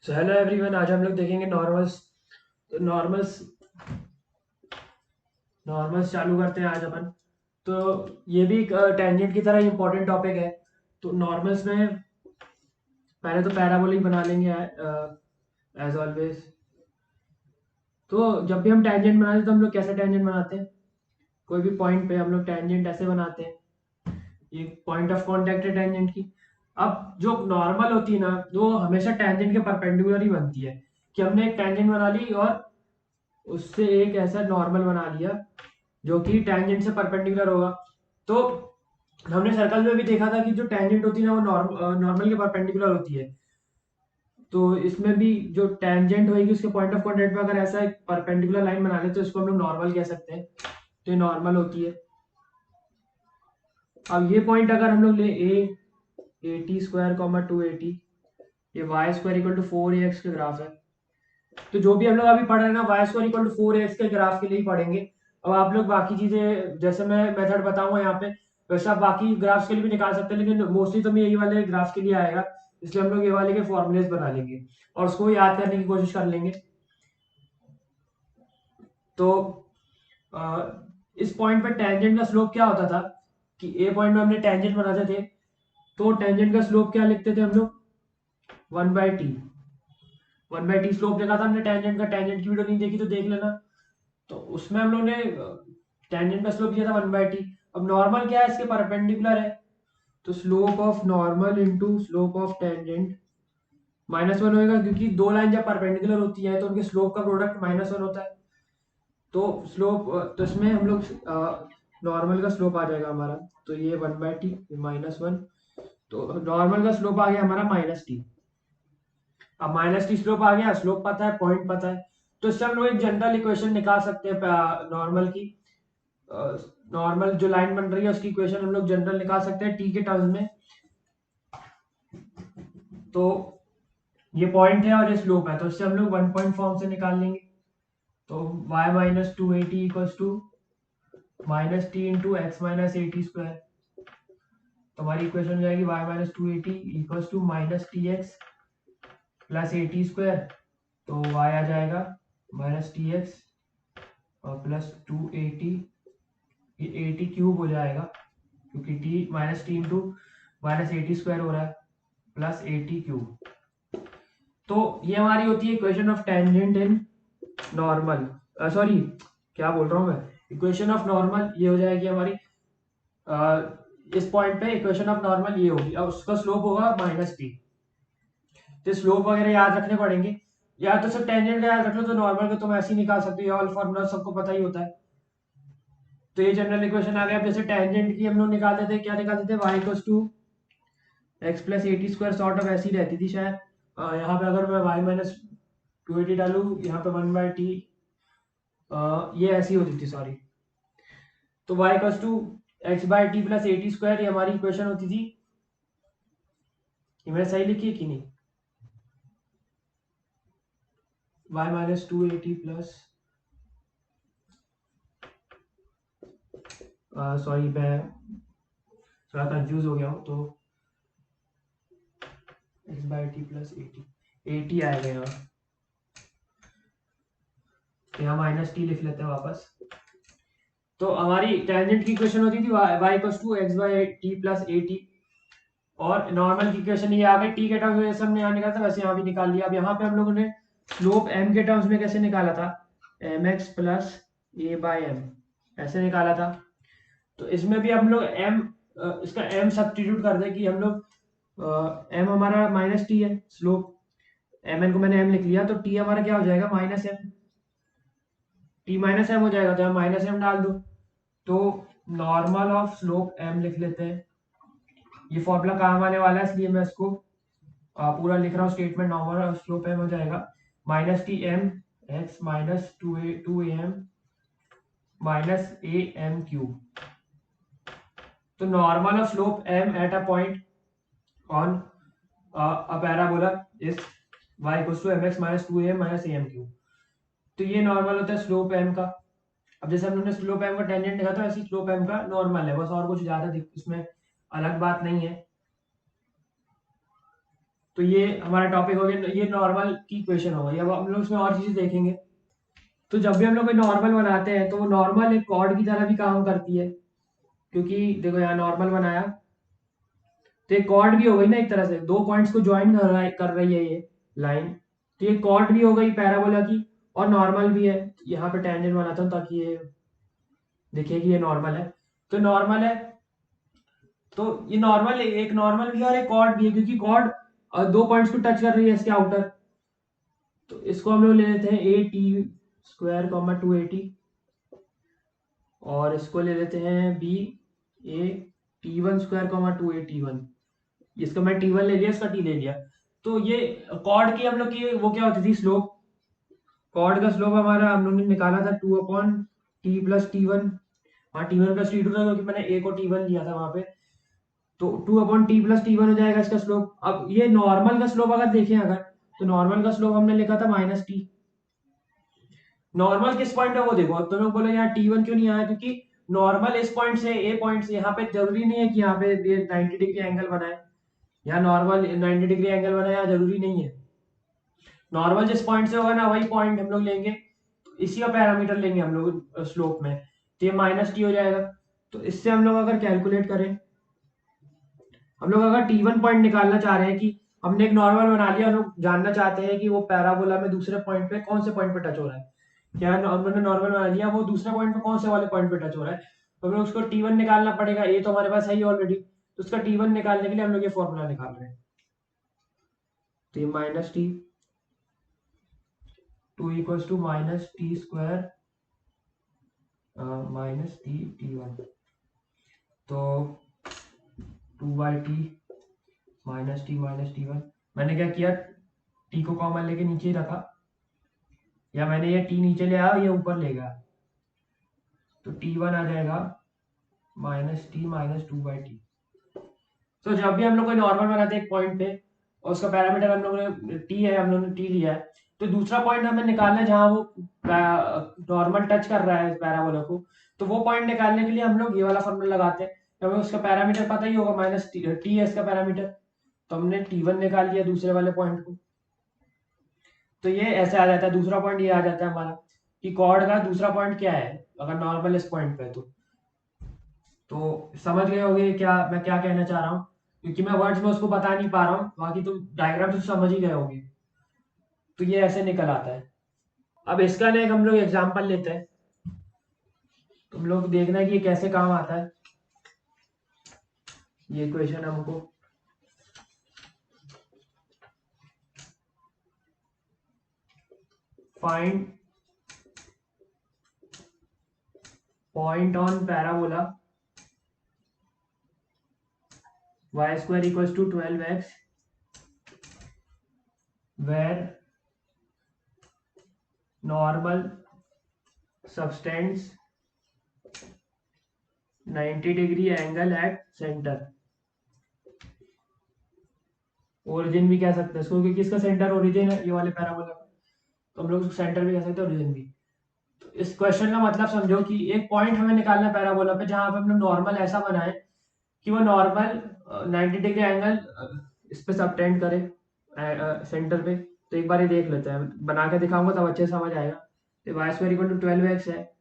So hello everyone, आज हम लोग देखेंगे नॉर्मल्स। तो नॉर्मल्स चालू करते हैं आज अपन। तो ये भी टेंजेंट की तरह इंपॉर्टेंट टॉपिक है। तो नॉर्मल्स में पहले तो पैराबोलिक बना लेंगे एज ऑलवेज। तो जब भी हम टेंजेंट बनाते हैं तो हम लोग कैसे टेंजेंट बनाते हैं? कोई भी पॉइंट पे हम लोग टेंजेंट ऐसे बनाते हैं। ये पॉइंट ऑफ कांटेक्ट है टेंजेंट की। अब जो नॉर्मल होती है ना, वो हमेशा टेंजेंट के परपेंडिकुलर ही बनती है। कि हमने एक टेंजेंट बना ली और उससे एक ऐसा नॉर्मल बना लिया जो कि टेंजेंट से परपेंडिकुलर होगा। तो हमने सर्कल में भी देखा था कि जो टेंजेंट होती है ना, वो नॉर्मल के परपेंडिकुलर होती है। तो इसमें भी जो टेंजेंट होगी उसके पॉइंट ऑफ कांटेक्ट में अगर ऐसा एक परपेंडिकुलर लाइन बना ले तो इसको हम लोग नॉर्मल कह सकते हैं। तो ये नॉर्मल होती है। अब ये पॉइंट अगर हम लोग ले ए80² 280, ये y² इक्वल टू 4ax के ग्राफ है। तो जो भी हम लोग अभी पढ़ रहे हैं ना, y² इक्वल टू 4ax के ग्राफ के लिए ही पढ़ेंगे। अब आप लोग बाकी चीजें जैसे मैं मेथड बताऊंगा यहाँ पे, वैसे आप बाकी ग्राफ्स के लिए भी निकाल सकते हैं, लेकिन मोस्टली तो मैं यही वाले ग्राफ के लिए आएगा। इसलिए हम लोग ये वाले के फॉर्मुलेस बना लेंगे और उसको याद करने की कोशिश कर लेंगे। तो इस पॉइंट पे टेंजेंट का स्लोप क्या होता था कि ए पॉइंट में हमने टेंजेंट बनाते थे, तो टेंजेंट का स्लोप क्या लिखते थे हम लोग? 1/t। 1/t स्लोप देखा था हमने टेंजेंट का। टेंजेंट की वीडियो नहीं देखी तो देख लेना। तो उसमें हम लोग ने टेंजेंट का स्लोप किया था 1/t। अब नॉर्मल क्या है, इसके परपेंडिकुलर है। तो slope of normal into slope of tangent -1 होएगा, क्योंकि दो लाइन जब परपेंडिकुलर होती है तो उनके स्लोप का प्रोडक्ट -1 होता है। तो स्लोप, तो इसमें हम लोग नॉर्मल का स्लोप आ जाएगा हमारा। तो ये 1/t, -1। तो नॉर्मल का स्लोप आ गया हमारा -t। अब -t स्लोप आ गया, स्लोप पता है, पॉइंट पता है। तो इससे हम लोग एक जनरल इक्वेशन निकाल सकते हैं नॉर्मल की। नॉर्मल जो लाइन बन रही है उसकी इक्वेशन हम लोग जनरल निकाल सकते हैं टी के टर्म्स में। तो ये पॉइंट है और ये स्लोप है, तो इससे हम लोग 1 पॉइंट फॉर्म से निकाल लेंगे। तो y -280 equals to -t into x -80²। तो हमारी इक्वेशन हो जाएगी y -280 equals to -tx plus 80²। तो y आ जाएगा -tx और प्लस 280। ये 80³ हो जाएगा, क्योंकि t इंटू -80² हो रहा है, प्लस 80³। तो ये हमारी होती है equation of tangent in normal. Sorry, क्या बोल रहा हूँ मैं? इक्वेशन ऑफ नॉर्मल ये हो जाएगी हमारी। इस पॉइंट पे इक्वेशन ऑफ नॉर्मल ये होगी और उसका स्लोप होगा -t। तो स्लोप वगैरह याद रखने पड़ेंगे। या तो सिर्फ टेंजेंट का याद रख लो, तो नॉर्मल का तुम ऐसे ही निकाल सकते हो। ऑल फॉर्मूला सबको पता ही होता है। तो ये जनरल इक्वेशन आ गया। अब जैसे टेंजेंट की हम लोग निकालते थे, क्या निकालते थे? y equals to x plus 80² sort of ऐसी रहती थी शायद। यहाँ पे अगर मैं y -280 डालू, यहाँ पे 1/t, ये ऐसी होती थी, सॉरी। तो y equals to x/t plus 80² ये हमारी इक्वेशन होती थी। ये मैंने सही लिखी है कि नहीं? y -280 प्लस, सॉरी मैं थोड़ा कंफ्यूज हो गया हूँ। तो x/t प्लस 80 आएगा यहाँ। यहाँ -t लिख लेते हैं वापस। तो हमारी टेंजेंट की इक्वेशन होती थी y equals to x/t plus 80। और नॉर्मल की इक्वेशन ये आ गई। टी के टर्म्स में जैसे हमने यहाँ निकाला था वैसे यहाँ भी निकाल लिया। अब यहाँ पे हम लोगों ने स्लोप m के टर्म्स में कैसे निकाला था? mx प्लस a/m ऐसे निकाला था। तो इसमें भी हम लोग m, इसका m सब्स्टिट्यूट कर दे कि हम लोग m हमारा -t है स्लोप। mn को मैंने m लिख लिया, तो t हमारा क्या हो जाएगा? -m। t -m हो जाएगा, तो यहाँ -m डाल दो। तो नॉर्मल ऑफ स्लोप m लिख लेते हैं। ये फॉर्मूला काम आने वाला है, इसलिए मैं इसको पूरा लिख रहा हूँ स्टेटमेंट। नॉर्मल स्लोप m हो जाएगा -tm x -2am -am³। तो normal of slope m at a point on a parabola is y equals to mx -2am -am³। तो ये नॉर्मल होता है स्लोप m का। अब जैसे हमने स्लोप m का टेंजेंट देखा था, वैसे स्लोप m का नॉर्मल है, बस और कुछ ज्यादा इसमें अलग बात नहीं है। तो ये हमारा टॉपिक हो गया, ये नॉर्मल की इक्वेशन होगा। अब हम लोग इसमें और चीजें देखेंगे। तो जब भी हम लोग कोई नॉर्मल बनाते हैं तो वो नॉर्मल एक कॉर्ड की तरह भी काम करती है, क्योंकि देखो यहाँ नॉर्मल बनाया तो एक कॉर्ड भी हो गई ना, एक तरह से दो पॉइंट्स को ज्वाइन कर रही है ये लाइन। तो ये कॉर्ड भी हो गई पैराबोला की, और नॉर्मल भी है। यहाँ पे टेंजेंट बनाता हूँ ताकि ये देखिए कि ये नॉर्मल है। तो नॉर्मल है, तो ये नॉर्मल, एक नॉर्मल भी है और एक कॉर्ड भी है, क्योंकि कॉर्ड दो पॉइंट्स को टच कर रही है इसके आउटर। तो इसको हम लोग ले लेते हैं ए टी स्क्वायर कॉमा 280, और इसको ले लेते हैं b a t one square comma 281। इसका मैं टी वन ले लिया, इसका टी ले लिया। तो ये कॉर्ड की हम लोग की वो क्या होती थी, स्लोप। कॉर्ड का स्लोप हमारा हम लोग ने निकाला था 2/t+t1। हाँ, t1+t2 था क्योंकि मैंने a को t1 लिया था वहां पे। तो 2/t+t1 हो जाएगा इसका स्लोप। अब ये नॉर्मल का स्लोप अगर देखें, अगर तो नॉर्मल का स्लोप हमने लिखा था -t। नॉर्मल किस पॉइंट है वो देखो। तो लोग बोले यहाँ t1 क्यों नहीं आया, क्योंकि नॉर्मल इस पॉइंट से ए पॉइंट से यहाँ पे जरूरी नहीं है कि यहाँ पे ये 90 डिग्री एंगल बनाए। यहाँ नॉर्मल 90 डिग्री एंगल बनाए, यहाँ जरूरी नहीं है। नॉर्मल जिस पॉइंट से होगा ना वही पॉइंट हम लोग लेंगे, इसी का पैरामीटर लेंगे हम लोग स्लोप में। तो ये -t हो जाएगा। तो इससे हम लोग अगर कैलकुलेट करें, हम लोग अगर t1 पॉइंट निकालना चाह रहे हैं कि हमने एक नॉर्मल बना लिया, हम लोग जानना चाहते हैं कि वो पैराबोला में दूसरे पॉइंट पे कौन से पॉइंट पे टच हो रहा है। क्या हमने नॉर्मल बना लिया, वो दूसरे पॉइंट पे कौन से वाले पॉइंट पे टच हो रहा है, तो हमें उसको t1 निकालना पड़ेगा। ये तो हमारे पास है ही ऑलरेडी, तो उसका t1 निकालने के लिए हम लोग ये फॉर्मूला निकाल रहे हैं। तो ये -t 2 = -t स्क्वायर -t(t1). तो 2/t -t -t1। मैंने क्या किया, t को कॉमन लेके नीचे ही रखा, या मैंने ये t नीचे ले आया, ये ऊपर ले गया। तो t1 आ जाएगा -t -2/t। तो जब भी हम लोग कोई नॉर्मल बनाते हैं एक पॉइंट पे, और उसका पैरामीटर हम लोग ने t है, हम लोग ने t लिया है, तो दूसरा पॉइंट हमें निकालना है जहां वो नॉर्मल टच कर रहा है इस पैराबोला को। तो वो पॉइंट निकालने के लिए हम लोग ये वाला फॉर्मूला लगाते हैं। हमें उसका पैरामीटर पता ही होगा, -t है इसका पैरामीटर। तो हमने t1 निकाल लिया दूसरे वाले पॉइंट को। तो ये ऐसे आ जाता है, दूसरा पॉइंट ये आ जाता है हमारा कि कॉर्ड का दूसरा पॉइंट क्या है अगर नॉर्मल इस पॉइंट पे। तो समझ गए होगे क्या मैं क्या कहना चाह रहा हूँ, क्योंकि मैं वर्ड्स में उसको बता नहीं पा रहा हूँ, बाकी तो डायग्राम से समझ ही गए होगे। तो ये ऐसे निकल आता है। अब इसका ना एक हम लोग एग्जाम्पल लेते हैं, तुम लोग देखना कि ये कैसे काम आता है। ये क्वेश्चन हमको find point on parabola y² = 12x where normal subtends 90 degree angle at centre. Origin भी कह सकते हैं इसको, क्योंकि इसका सेंटर ओरिजिन है ये वाले पैराबोला का, तो हम लोग सेंटर भी कह सकते हैं, ओरिजिन भी। तो इस क्वेश्चन का मतलब समझो कि एक पॉइंट हमें निकालना है पैराबोला पे, जहां पे हम लोग नॉर्मल ऐसा बनाए कि वो नॉर्मल 90 डिग्री एंगल इस पे सबटेंड करे सेंटर पे। तो एक बार ये देख लेते हैं, बना के दिखाऊंगा तब अच्छे समझ आएगा। तो y² = 12x है।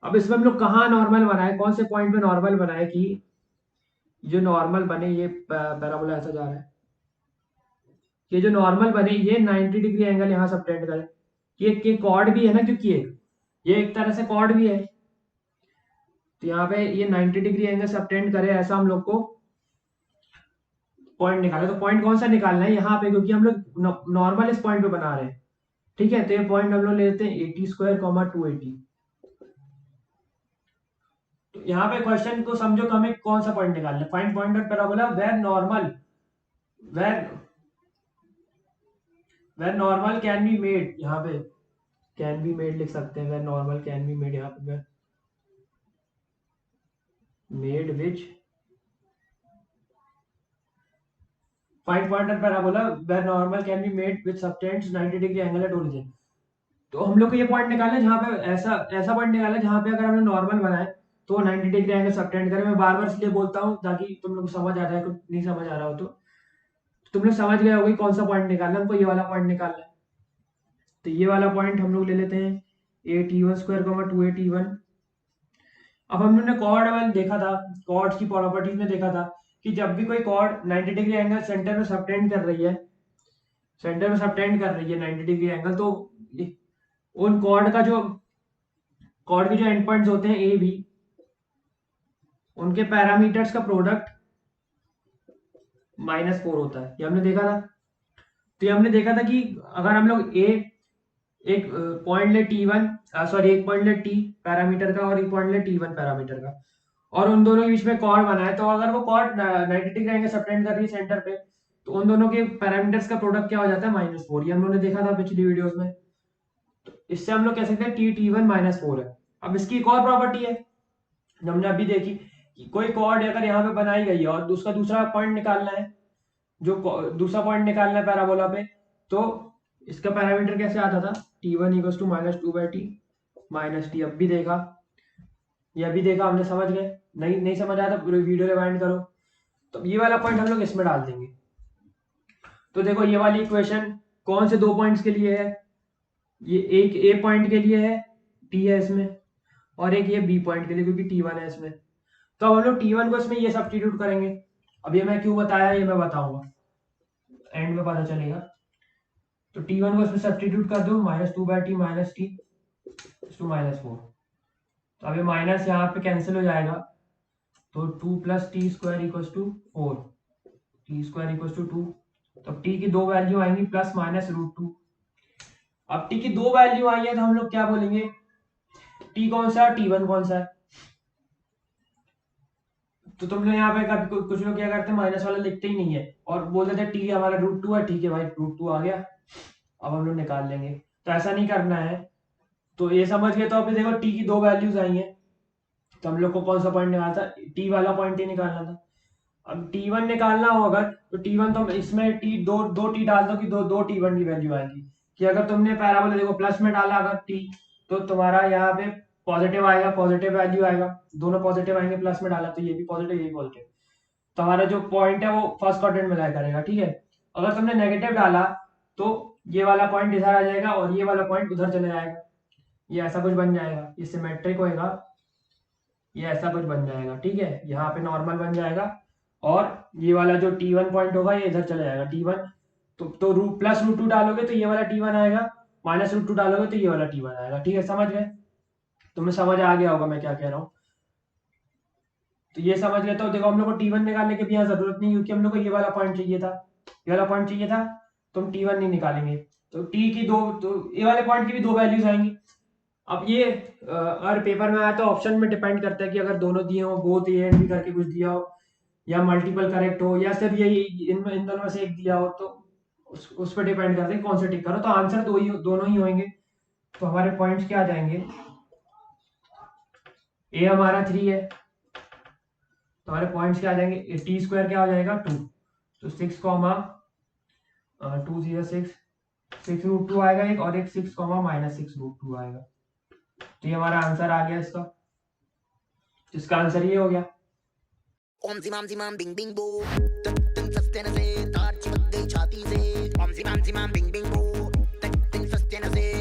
अब इसमें हम लोग कहाँ नॉर्मल बनाए, कौन से पॉइंट पे नॉर्मल बनाए कि जो नॉर्मल बने, ये पैराबोला ऐसा जा रहा है, ये जो नॉर्मल बने ये 90 डिग्री एंगल यहाँ सबटेंड करे। ये कॉर्ड भी है ना, क्योंकि ये एक तरह से कॉर्ड भी है। तो यहाँ पे ये 90 डिग्री एंगल सबटेंड करे, ऐसा हम लोग को पॉइंट निकाले। तो पॉइंट कौन सा निकालना है यहाँ पे, क्योंकि हम लोग नॉर्मल इस पॉइंट पे बना रहे हैं। ठीक है, तो ये पॉइंट हम लोग लेते हैं 80² 280। तो यहाँ पे क्वेश्चन को समझो कि हमें कौन सा पॉइंट निकालना है। Find point of parabola where normal can be made. यहाँ पे कैन बी मेड लिख सकते हैं, where normal can be made. यहाँ पे made which find point of parabola where normal can be made which subtends 90 degree angle at origin. तो हम लोग को ये पॉइंट निकालना है जहाँ पे ऐसा पॉइंट निकालना है जहाँ पे अगर हमने नॉर्मल बनाए तो 90 डिग्री एंगल सबटेंड करे। मैं बार बार इसलिए बोलता हूँ ताकि तुम लोग को समझ आ जाए, कुछ नहीं समझ आ रहा हो तो। तुम लोग समझ गए होगे कौन सा पॉइंट निकालना है, हमको ये वाला पॉइंट निकालना है। तो ये वाला पॉइंट हम लोग ले लेते हैं 8e1² 2 अब हम लोग ने कॉर्ड में देखा था, कॉर्ड्स की प्रॉपर्टीज में देखा था कि जब भी कोई कॉर्ड 90 डिग्री एंगल सेंटर में सबटेंड कर रही है, 90 डिग्री एंगल, तो उन कॉर्ड के जो एंड पॉइंट्स होते हैं ए बी, उनके पैरामीटर्स का प्रोडक्ट -4 होता है। ये हमने देखा था। तो ये हमने देखा था कि अगर हम लोग एक पॉइंट ले T1, एक पॉइंट ले T पैरामीटर का और एक पॉइंट ले T1 पैरामीटर का, और उन दोनों के बीच में कॉर्ड बना है, तो अगर वो कॉर्ड 90 डिग्री एंगल सबटेंड कर रही है सेंटर पे, तो उन दोनों के पैरामीटर्स का प्रोडक्ट क्या हो जाता है -4। ये हम लोगों ने देखा था पिछली वीडियोस में। तो इससे हम लोग कह सकते हैं T1 -4 है। अब इसकी एक और प्रॉपर्टी है जो हमने अभी देखी कि कोई कॉर्ड अगर यहाँ पे बनाई गई है और उसका दूसरा पॉइंट निकालना है, जो दूसरा पॉइंट निकालना है पैराबोला पे, तो इसका पैरामीटर कैसे आता था, T1 = -2/t -t। अब भी देखा, ये अभी देखा हमने, समझ गए। नहीं समझ आया तो वीडियो रिवाइंड करो। तो ये वाला पॉइंट हम लोग इसमें डाल देंगे। तो देखो ये वाली इक्वेशन कौन से दो पॉइंट्स के लिए है, ये एक ए पॉइंट के लिए है, टी है इसमें, और एक ये बी पॉइंट के लिए क्योंकि T1 है इसमें। तो अब हम लोग T1 को इसमें ये सब्स्टिट्यूट करेंगे। अब ये मैं क्यों बताया ये मैं बताऊंगा, एंड में पता चलेगा। तो T1 को इसमें सब्स्टिट्यूट कर दो, -2/t -t to -4। तो अब ये माइनस यहाँ पे कैंसिल हो जाएगा, तो 2 + t² = 4, t² = 2। तो t की दो वैल्यू आएंगी ±√2। अब t की दो वैल्यू आई है तो हम लोग क्या बोलेंगे, t कौन सा है, T1 कौन सा है। तो तुम लोग यहाँ पे कभी कुछ लोग क्या करते हैं, माइनस वाला लिखते ही नहीं है और बोल देते हैं t हमारा √2 है। ठीक है भाई, √2 आ गया, अब हम लोग निकाल लेंगे। तो ऐसा नहीं करना है। तो ये समझ गए। तो अभी देखो t की दो वैल्यूज आई हैं, तो हम लोग को कौन सा पॉइंट निकालना था, t वाला पॉइंट ही निकालना था। अब T1 निकालना हो अगर, तो T1 तो इसमें t दो t डाल दो कि दो T1 की वैल्यू आएगी। कि अगर तुमने पैराबोला देखो प्लस में डाला अगर t, तो तुम्हारा यहाँ पे पॉजिटिव आएगा, पॉजिटिव वैल्यू आएगा, दोनों पॉजिटिव आएंगे। प्लस में डाला तो ये भी पॉजिटिव ये भी पॉजिटिव, तो हमारा जो पॉइंट है वो फर्स्ट क्वाड्रेंट में लाया करेगा। ठीक है। अगर तुमने नेगेटिव डाला तो ये वाला पॉइंट इधर आ जाएगा और ये वाला पॉइंट उधर चले जाएगा। ये ऐसा कुछ बन जाएगा, ये सिमेट्रिक होएगा, ये ऐसा कुछ बन जाएगा। ठीक है, यहाँ पे नॉर्मल बन जाएगा और ये वाला जो T1 पॉइंट होगा ये इधर चले जाएगा T1। तो +√2 डालोगे तो ये वाला T1 आएगा, -√2 डालोगे तो ये वाला T1 आएगा। ठीक है, समझ गए। तुम्हें समझ आ गया होगा मैं क्या कह रहा हूँ। तो ये समझ गए। तो देखो हम लोग को T1 निकालने की भी यहाँ जरूरत नहीं, क्योंकि हम लोग को ये वाला पॉइंट चाहिए था, ये वाला पॉइंट चाहिए था, तो हम T1 नहीं निकालेंगे। तो t की दो, तो ये वाले पॉइंट की भी दो वैल्यूज आएंगी। अब ये अगर पेपर में आया तो ऑप्शन में डिपेंड करता है कि अगर दोनों दिए हो, बोथ ए एंड बी करके कुछ दिया हो, या मल्टीपल करेक्ट हो, या सिर्फ यही इन दोनों में से एक दिया हो, तो उस पर डिपेंड करता है कौन से टिक करो। तो आंसर दोनों ही होंगे। तो हमारे पॉइंट्स क्या आ जाएंगे, ए हमारा 3 है, तो हमारे पॉइंट्स क्या आ जाएंगे, t² क्या हो जाएगा 2, तो 6, 2 0 6, 6√2 आएगा एक, और एक 6, -6√2 आएगा। तो ये हमारा आंसर आ गया इसका। इसका आंसर ये हो गया। ओम जिमाम जिमाम बिंग बिंग बो तक तक सस्ते न से तार चिपक गई छाती से। ओम जिमाम जिमाम बिंग बिंग बो तक तक सस्ते न से